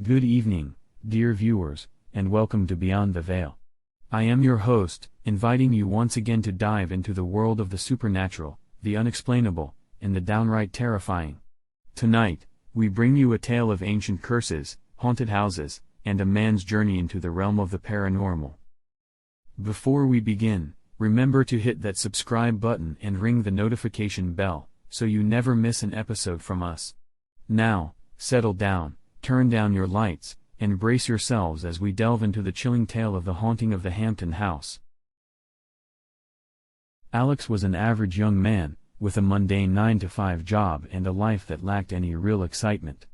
Good evening, dear viewers, and welcome to Beyond the Veil. I am your host, inviting you once again to dive into the world of the supernatural, the unexplainable, and the downright terrifying. Tonight, we bring you a tale of ancient curses, haunted houses, and a man's journey into the realm of the paranormal. Before we begin, remember to hit that subscribe button and ring the notification bell, so you never miss an episode from us. Now, settle down, turn down your lights, and brace yourselves as we delve into the chilling tale of the haunting of the Hampton house. Alex was an average young man, with a mundane 9-to-5 job and a life that lacked any real excitement.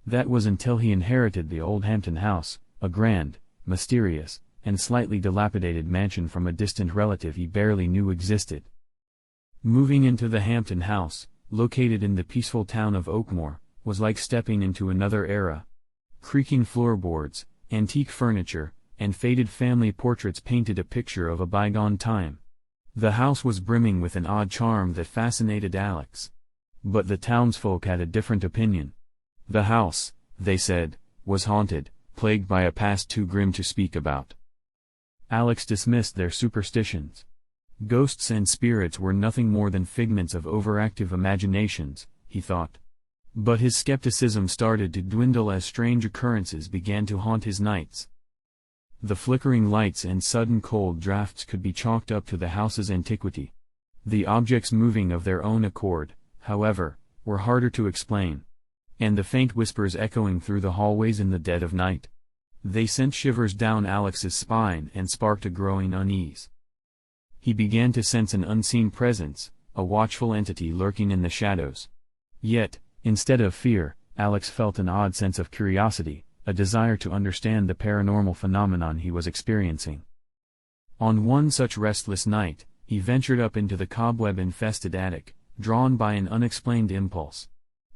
That was until he inherited the old Hampton house, a grand, mysterious, and slightly dilapidated mansion from a distant relative he barely knew existed. Moving into the Hampton house, located in the peaceful town of Oakmore, was like stepping into another era. Creaking floorboards, antique furniture, and faded family portraits painted a picture of a bygone time. The house was brimming with an odd charm that fascinated Alex. But the townsfolk had a different opinion. The house, they said, was haunted, plagued by a past too grim to speak about. Alex dismissed their superstitions. Ghosts and spirits were nothing more than figments of overactive imaginations, he thought. But his skepticism started to dwindle as strange occurrences began to haunt his nights. The flickering lights and sudden cold drafts could be chalked up to the house's antiquity. The objects moving of their own accord, however, were harder to explain. And the faint whispers echoing through the hallways in the dead of night. They sent shivers down Alex's spine and sparked a growing unease. He began to sense an unseen presence, a watchful entity lurking in the shadows. Yet, instead of fear, Alex felt an odd sense of curiosity, a desire to understand the paranormal phenomenon he was experiencing. On one such restless night, he ventured up into the cobweb-infested attic, drawn by an unexplained impulse.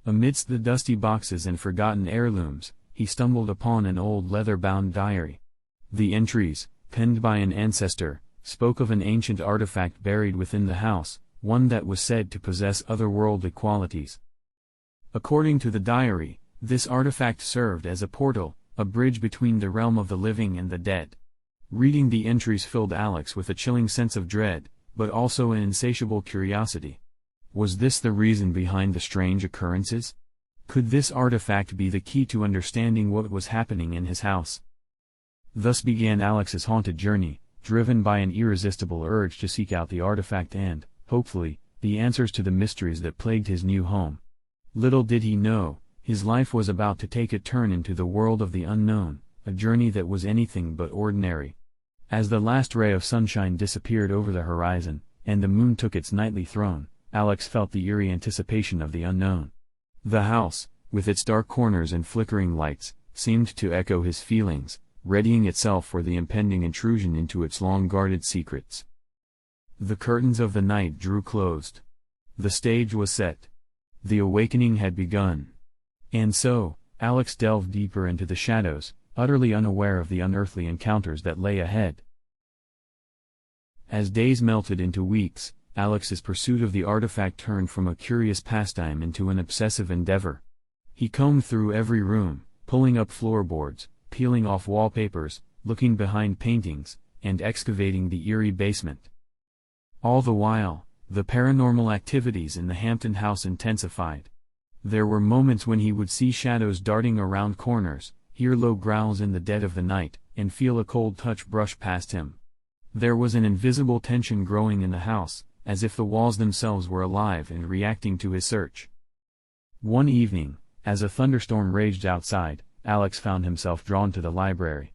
Amidst the dusty boxes and forgotten heirlooms, he stumbled upon an old leather-bound diary. The entries, penned by an ancestor, spoke of an ancient artifact buried within the house, one that was said to possess otherworldly qualities. According to the diary, this artifact served as a portal, a bridge between the realm of the living and the dead. Reading the entries filled Alex with a chilling sense of dread, but also an insatiable curiosity. Was this the reason behind the strange occurrences? Could this artifact be the key to understanding what was happening in his house? Thus began Alex's haunted journey, driven by an irresistible urge to seek out the artifact and, hopefully, the answers to the mysteries that plagued his new home. Little did he know, his life was about to take a turn into the world of the unknown, a journey that was anything but ordinary. As the last ray of sunshine disappeared over the horizon, and the moon took its nightly throne, Alex felt the eerie anticipation of the unknown. The house, with its dark corners and flickering lights, seemed to echo his feelings, readying itself for the impending intrusion into its long-guarded secrets. The curtains of the night drew closed. The stage was set. The awakening had begun. And so, Alex delved deeper into the shadows, utterly unaware of the unearthly encounters that lay ahead. As days melted into weeks, Alex's pursuit of the artifact turned from a curious pastime into an obsessive endeavor. He combed through every room, pulling up floorboards, peeling off wallpapers, looking behind paintings, and excavating the eerie basement. All the while, the paranormal activities in the Hampton house intensified. There were moments when he would see shadows darting around corners, hear low growls in the dead of the night, and feel a cold touch brush past him. There was an invisible tension growing in the house, as if the walls themselves were alive and reacting to his search. One evening, as a thunderstorm raged outside, Alex found himself drawn to the library.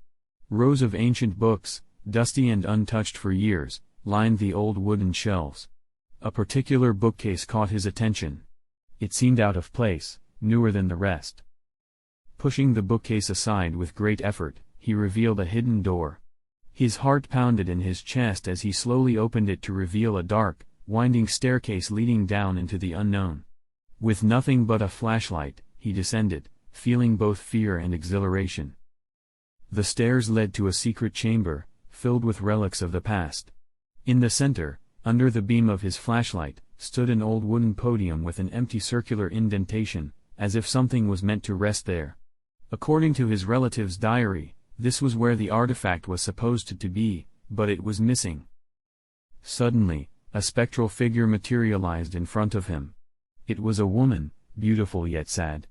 Rows of ancient books, dusty and untouched for years, lined the old wooden shelves. A particular bookcase caught his attention. It seemed out of place, newer than the rest. Pushing the bookcase aside with great effort, he revealed a hidden door. His heart pounded in his chest as he slowly opened it to reveal a dark, winding staircase leading down into the unknown. With nothing but a flashlight, he descended, feeling both fear and exhilaration. The stairs led to a secret chamber, filled with relics of the past. In the center, under the beam of his flashlight, stood an old wooden podium with an empty circular indentation, as if something was meant to rest there. According to his relative's diary, this was where the artifact was supposed to be, but it was missing. Suddenly, a spectral figure materialized in front of him. It was a woman, beautiful yet sad.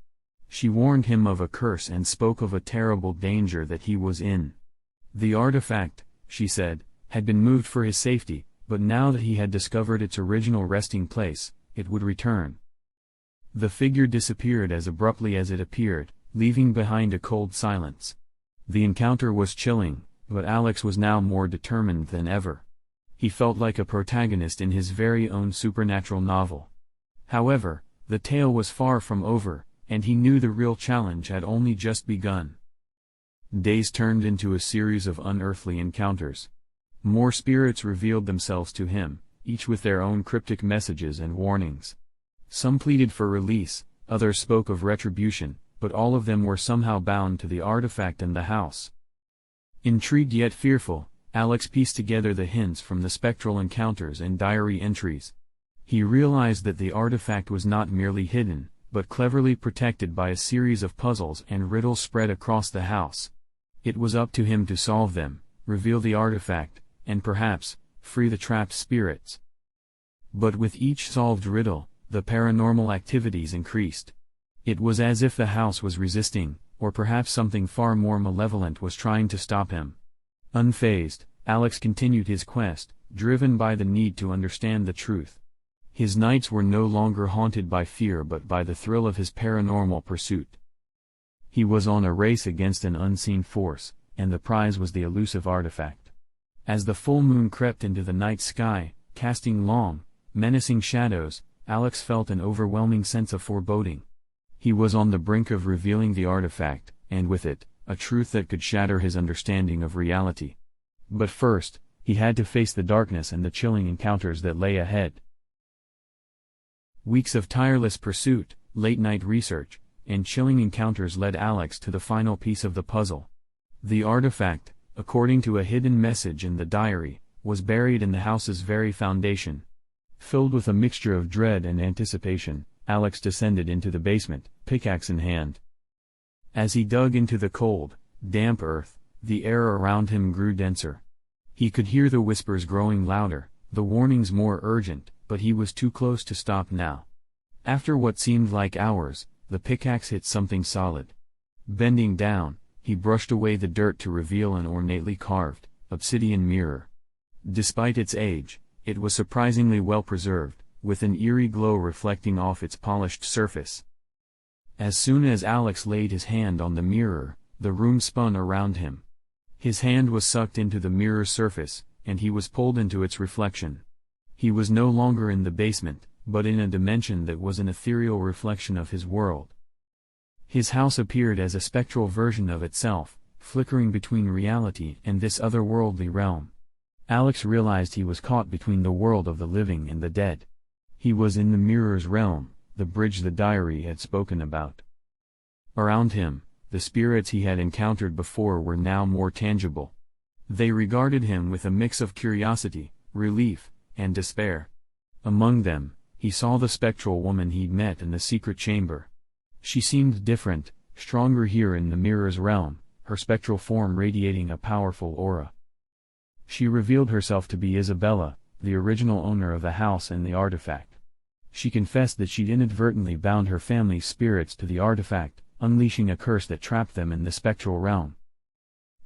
She warned him of a curse and spoke of a terrible danger that he was in. The artifact, she said, had been moved for his safety, but now that he had discovered its original resting place, it would return. The figure disappeared as abruptly as it appeared, leaving behind a cold silence. The encounter was chilling, but Alex was now more determined than ever. He felt like a protagonist in his very own supernatural novel. However, the tale was far from over, and he knew the real challenge had only just begun. Days turned into a series of unearthly encounters. More spirits revealed themselves to him, each with their own cryptic messages and warnings. Some pleaded for release, others spoke of retribution, but all of them were somehow bound to the artifact and the house. Intrigued yet fearful, Alex pieced together the hints from the spectral encounters and diary entries. He realized that the artifact was not merely hidden, but cleverly protected by a series of puzzles and riddles spread across the house. It was up to him to solve them, reveal the artifact, and perhaps, free the trapped spirits. But with each solved riddle, the paranormal activities increased. It was as if the house was resisting, or perhaps something far more malevolent was trying to stop him. Unfazed, Alex continued his quest, driven by the need to understand the truth. His nights were no longer haunted by fear but by the thrill of his paranormal pursuit. He was on a race against an unseen force, and the prize was the elusive artifact. As the full moon crept into the night sky, casting long, menacing shadows, Alex felt an overwhelming sense of foreboding. He was on the brink of revealing the artifact, and with it, a truth that could shatter his understanding of reality. But first, he had to face the darkness and the chilling encounters that lay ahead. Weeks of tireless pursuit, late-night research, and chilling encounters led Alex to the final piece of the puzzle. The artifact, according to a hidden message in the diary, was buried in the house's very foundation. Filled with a mixture of dread and anticipation, Alex descended into the basement, pickaxe in hand. As he dug into the cold, damp earth, the air around him grew denser. He could hear the whispers growing louder, the warnings more urgent, but he was too close to stop now. After what seemed like hours, the pickaxe hit something solid. Bending down, he brushed away the dirt to reveal an ornately carved, obsidian mirror. Despite its age, it was surprisingly well preserved, with an eerie glow reflecting off its polished surface. As soon as Alex laid his hand on the mirror, the room spun around him. His hand was sucked into the mirror's surface, and he was pulled into its reflection. He was no longer in the basement, but in a dimension that was an ethereal reflection of his world. His house appeared as a spectral version of itself, flickering between reality and this otherworldly realm. Alex realized he was caught between the world of the living and the dead. He was in the mirror's realm, the bridge the diary had spoken about. Around him, the spirits he had encountered before were now more tangible. They regarded him with a mix of curiosity, relief, and despair. Among them, he saw the spectral woman he'd met in the secret chamber. She seemed different, stronger here in the mirror's realm, her spectral form radiating a powerful aura. She revealed herself to be Isabella, the original owner of the house and the artifact. She confessed that she'd inadvertently bound her family's spirits to the artifact, unleashing a curse that trapped them in the spectral realm.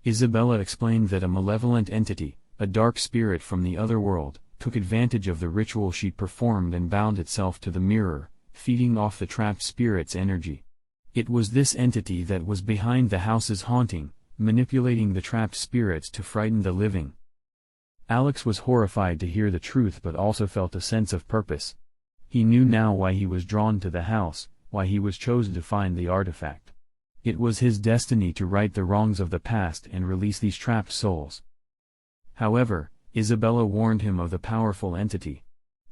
Isabella explained that a malevolent entity, a dark spirit from the other world, took advantage of the ritual she'd performed and bound itself to the mirror, feeding off the trapped spirit's energy. It was this entity that was behind the house's haunting, manipulating the trapped spirits to frighten the living. Alex was horrified to hear the truth but also felt a sense of purpose. He knew now why he was drawn to the house, why he was chosen to find the artifact. It was his destiny to right the wrongs of the past and release these trapped souls. However, Isabella warned him of the powerful entity.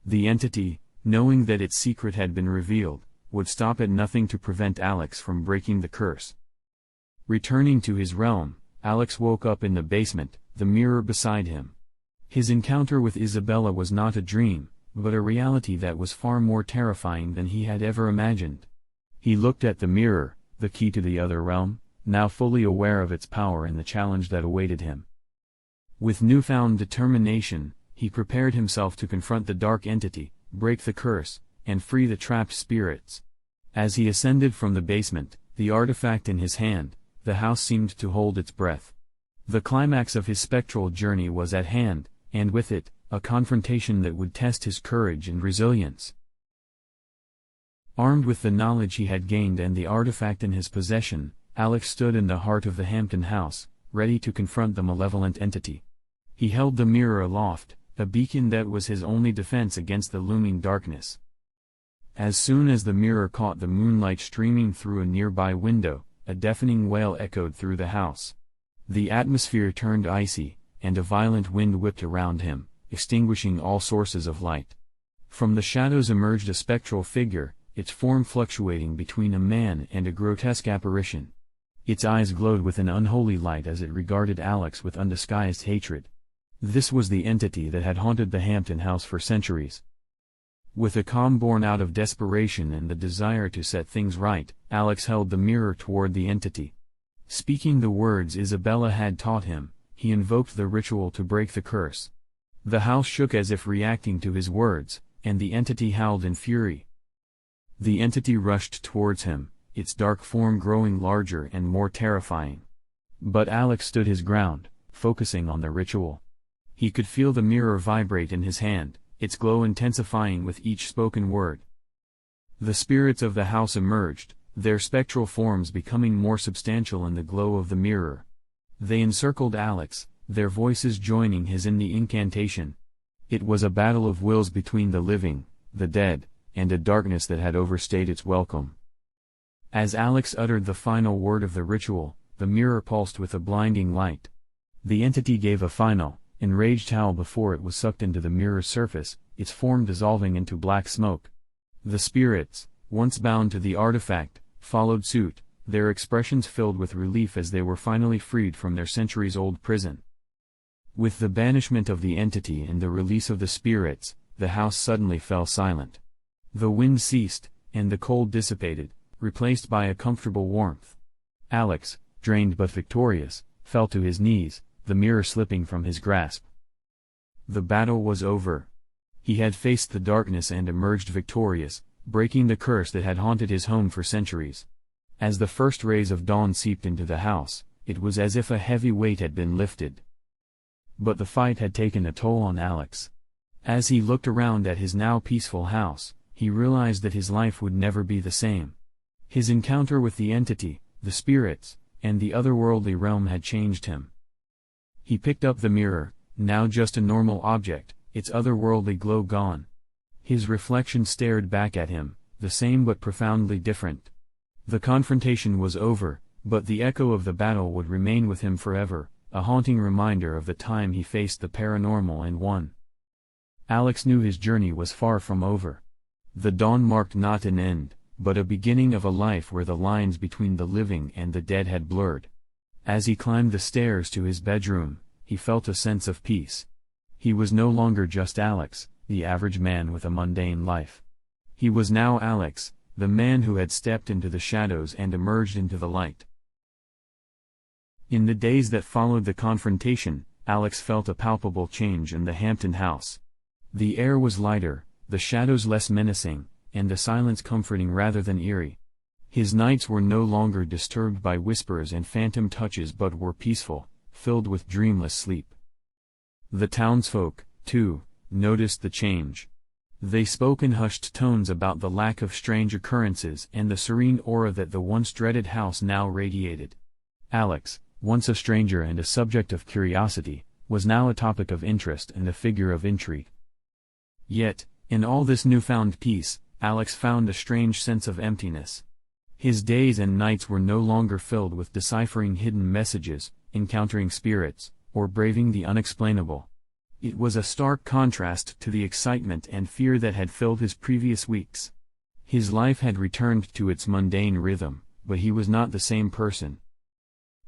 The entity, knowing that its secret had been revealed, would stop at nothing to prevent Alex from breaking the curse. Returning to his realm, Alex woke up in the basement, the mirror beside him. His encounter with Isabella was not a dream, but a reality that was far more terrifying than he had ever imagined. He looked at the mirror, the key to the other realm, now fully aware of its power and the challenge that awaited him. With newfound determination, he prepared himself to confront the dark entity, break the curse, and free the trapped spirits. As he ascended from the basement, the artifact in his hand, the house seemed to hold its breath. The climax of his spectral journey was at hand, and with it, a confrontation that would test his courage and resilience. Armed with the knowledge he had gained and the artifact in his possession, Alex stood in the heart of the Hampton house, ready to confront the malevolent entity. He held the mirror aloft, a beacon that was his only defense against the looming darkness. As soon as the mirror caught the moonlight streaming through a nearby window, a deafening wail echoed through the house. The atmosphere turned icy, and a violent wind whipped around him, extinguishing all sources of light. From the shadows emerged a spectral figure, its form fluctuating between a man and a grotesque apparition. Its eyes glowed with an unholy light as it regarded Alex with undisguised hatred. This was the entity that had haunted the Hampton house for centuries. With a calm born out of desperation and the desire to set things right, Alex held the mirror toward the entity. Speaking the words Isabella had taught him, he invoked the ritual to break the curse. The house shook as if reacting to his words, and the entity howled in fury. The entity rushed towards him, its dark form growing larger and more terrifying. But Alex stood his ground, focusing on the ritual. He could feel the mirror vibrate in his hand, its glow intensifying with each spoken word. The spirits of the house emerged, their spectral forms becoming more substantial in the glow of the mirror. They encircled Alex, their voices joining his in the incantation. It was a battle of wills between the living, the dead, and a darkness that had overstayed its welcome. As Alex uttered the final word of the ritual, the mirror pulsed with a blinding light. The entity gave a final, enraged howl before it was sucked into the mirror's surface, its form dissolving into black smoke. The spirits, once bound to the artifact, followed suit, their expressions filled with relief as they were finally freed from their centuries-old prison. With the banishment of the entity and the release of the spirits, the house suddenly fell silent. The wind ceased, and the cold dissipated, replaced by a comfortable warmth. Alex, drained but victorious, fell to his knees, the mirror slipping from his grasp. The battle was over. He had faced the darkness and emerged victorious, breaking the curse that had haunted his home for centuries. As the first rays of dawn seeped into the house, it was as if a heavy weight had been lifted. But the fight had taken a toll on Alex. As he looked around at his now peaceful house, he realized that his life would never be the same. His encounter with the entity, the spirits, and the otherworldly realm had changed him. He picked up the mirror, now just a normal object, its otherworldly glow gone. His reflection stared back at him, the same but profoundly different. The confrontation was over, but the echo of the battle would remain with him forever, a haunting reminder of the time he faced the paranormal and won. Alex knew his journey was far from over. The dawn marked not an end, but a beginning of a life where the lines between the living and the dead had blurred. As he climbed the stairs to his bedroom, he felt a sense of peace. He was no longer just Alex, the average man with a mundane life. He was now Alex, the man who had stepped into the shadows and emerged into the light. In the days that followed the confrontation, Alex felt a palpable change in the Hampton house. The air was lighter, the shadows less menacing, and the silence comforting rather than eerie. His nights were no longer disturbed by whispers and phantom touches but were peaceful, filled with dreamless sleep. The townsfolk, too, noticed the change. They spoke in hushed tones about the lack of strange occurrences and the serene aura that the once dreaded house now radiated. Alex, once a stranger and a subject of curiosity, was now a topic of interest and a figure of intrigue. Yet, in all this newfound peace, Alex found a strange sense of emptiness. His days and nights were no longer filled with deciphering hidden messages, encountering spirits, or braving the unexplainable. It was a stark contrast to the excitement and fear that had filled his previous weeks. His life had returned to its mundane rhythm, but he was not the same person.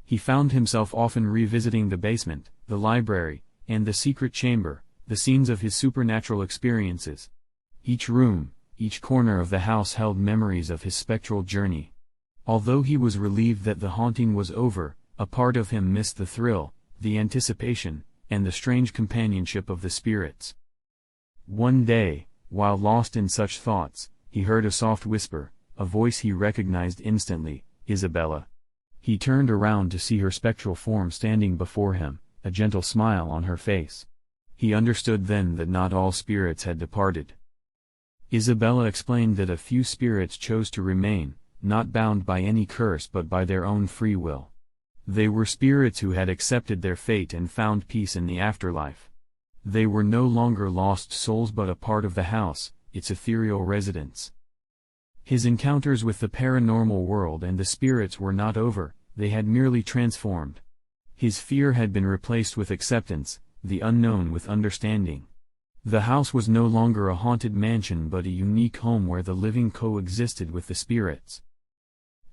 He found himself often revisiting the basement, the library, and the secret chamber, the scenes of his supernatural experiences. Each room, each corner of the house held memories of his spectral journey. Although he was relieved that the haunting was over, a part of him missed the thrill, the anticipation, and the strange companionship of the spirits. One day, while lost in such thoughts, he heard a soft whisper, a voice he recognized instantly, Isabella. He turned around to see her spectral form standing before him, a gentle smile on her face. He understood then that not all spirits had departed. Isabella explained that a few spirits chose to remain, not bound by any curse but by their own free will. They were spirits who had accepted their fate and found peace in the afterlife. They were no longer lost souls but a part of the house, its ethereal residence. His encounters with the paranormal world and the spirits were not over, they had merely transformed. His fear had been replaced with acceptance, the unknown with understanding. The house was no longer a haunted mansion but a unique home where the living coexisted with the spirits.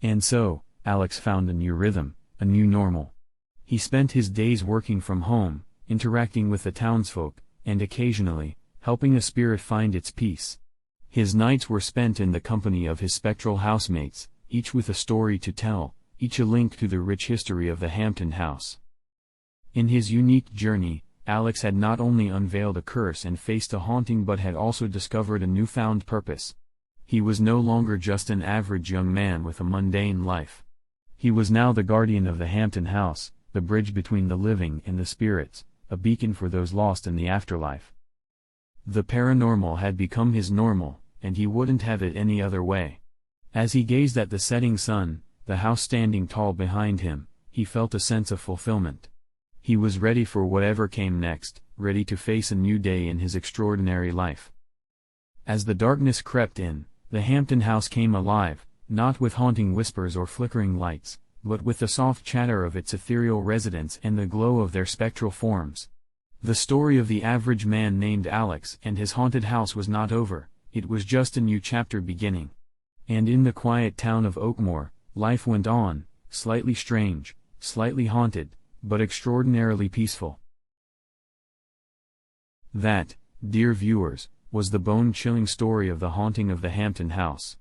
And so, Alex found a new rhythm, a new normal. He spent his days working from home, interacting with the townsfolk, and occasionally, helping a spirit find its peace. His nights were spent in the company of his spectral housemates, each with a story to tell, each a link to the rich history of the Hampton house. In his unique journey, Alex had not only unveiled a curse and faced a haunting but had also discovered a newfound purpose. He was no longer just an average young man with a mundane life. He was now the guardian of the Hampton house, the bridge between the living and the spirits, a beacon for those lost in the afterlife. The paranormal had become his normal, and he wouldn't have it any other way. As he gazed at the setting sun, the house standing tall behind him, he felt a sense of fulfillment. He was ready for whatever came next, ready to face a new day in his extraordinary life. As the darkness crept in, the Hampton house came alive, not with haunting whispers or flickering lights, but with the soft chatter of its ethereal residents and the glow of their spectral forms. The story of the average man named Alex and his haunted house was not over, it was just a new chapter beginning. And in the quiet town of Oakmore, life went on, slightly strange, slightly haunted, but extraordinarily peaceful. That, dear viewers, was the bone-chilling story of the haunting of the Hampton house.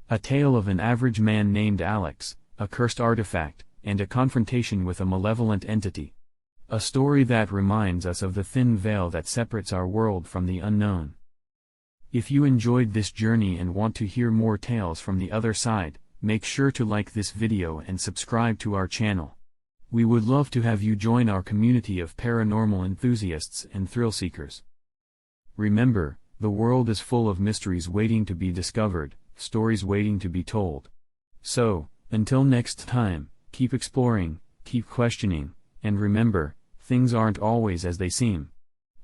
A tale of an average man named Alex, a cursed artifact, and a confrontation with a malevolent entity. A story that reminds us of the thin veil that separates our world from the unknown. If you enjoyed this journey and want to hear more tales from the other side, make sure to like this video and subscribe to our channel. We would love to have you join our community of paranormal enthusiasts and thrill seekers. Remember, the world is full of mysteries waiting to be discovered, stories waiting to be told. So, until next time, keep exploring, keep questioning, and remember, things aren't always as they seem.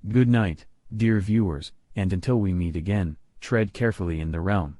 Good night, dear viewers, and until we meet again, tread carefully in the realm.